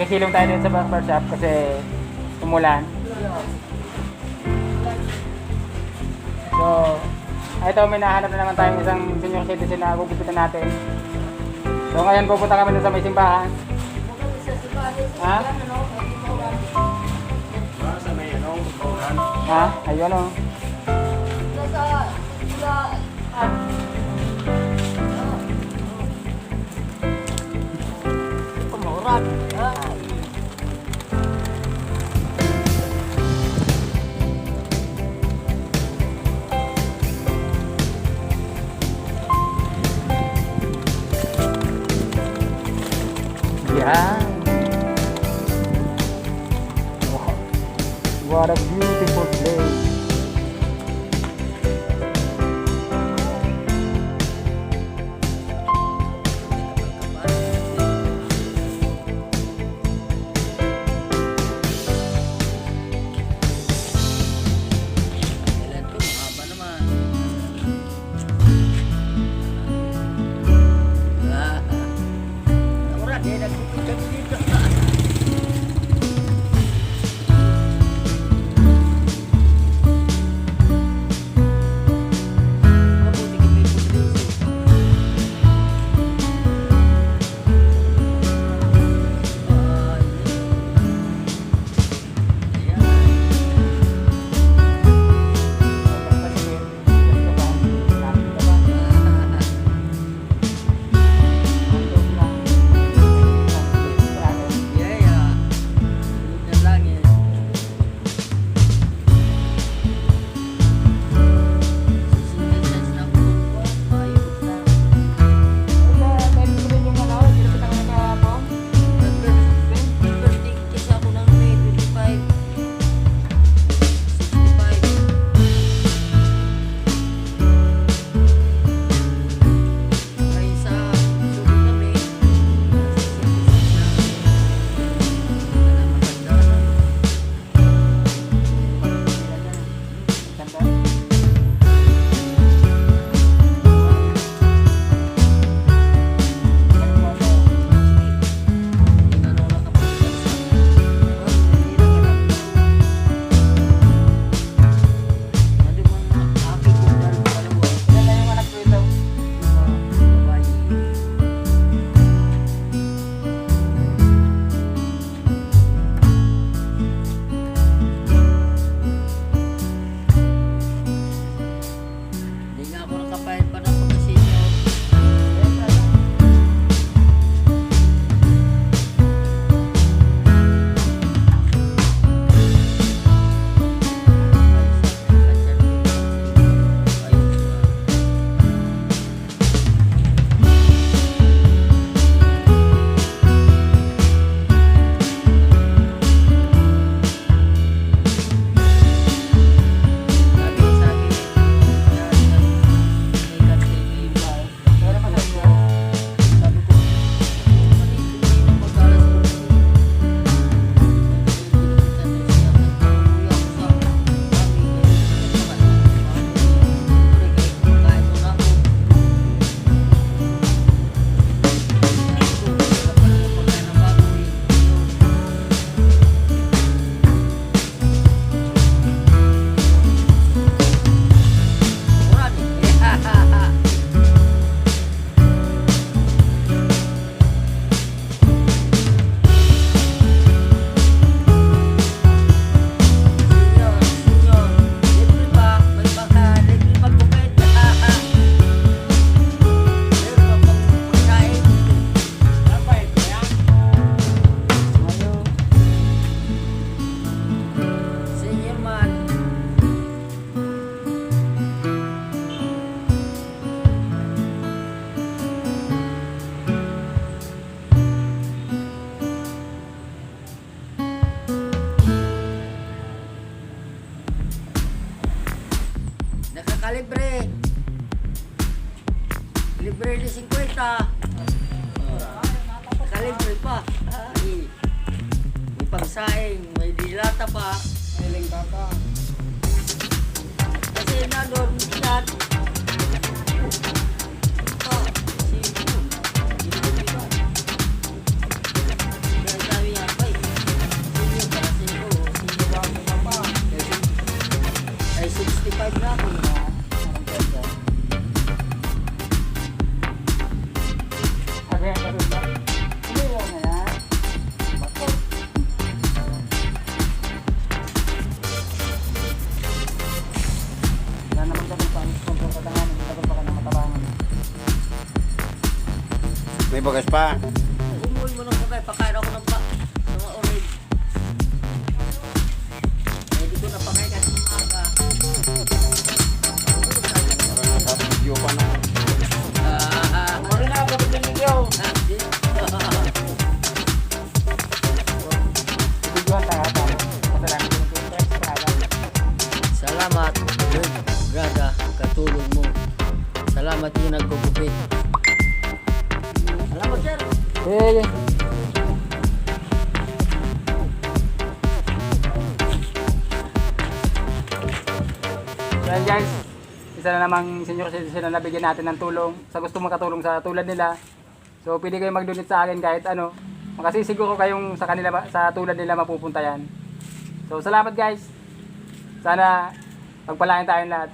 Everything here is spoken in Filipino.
Kisilong tayo din sa barber shop kasi umulan. So, ito may nahanap na naman tayong isang senior citizen na gugupitan natin. So ngayon pupunta kami dun sa may simbahan. Ha? Sa may ano, bukan. Ha? Ayun o. Pemurad. Yan. Wow. What a beautiful place. Kailan to? Mahaba naman. Pemurad dia dah kupit dito. Mabuti kami pulis. Iya ya. Udah langit. Susunod na ayos na. Birthday kasi ako ng May 25. 65. Ay sa susunod na May. Hindi nga ako nakapayad pa ng pagka-senior. Senior man. Nakakalibre. Libre ni 50. Nakalibre pa. Ay. May pagsaing, may dilata pa. Feeling ka pa. Kasi na doon, ingat. Si Dino. Dino. Dino. Dino. Dino. May bagas pa. Umuwi mo ng bagay, pakain ako ng pa. Sa mga orange. Hindi ko na pakain kasi umaga. Video pa na. Mari na, kapag yung video. Videohan tayo. Masalamat din yung extra. Salamat, Brada, katulong mo. Salamat yung nagkukupit. Salamat, sir. Sige. Well guys, isa na namang senior citizen na nabigyan natin ng tulong sa gusto makatulong sa tulad nila. So pwede kayong mag-donate sa akin kahit ano. Makasisiguro kayong sa kanila sa tulad nila mapupunta yan. So salamat guys. Sana pagpalain tayong lahat.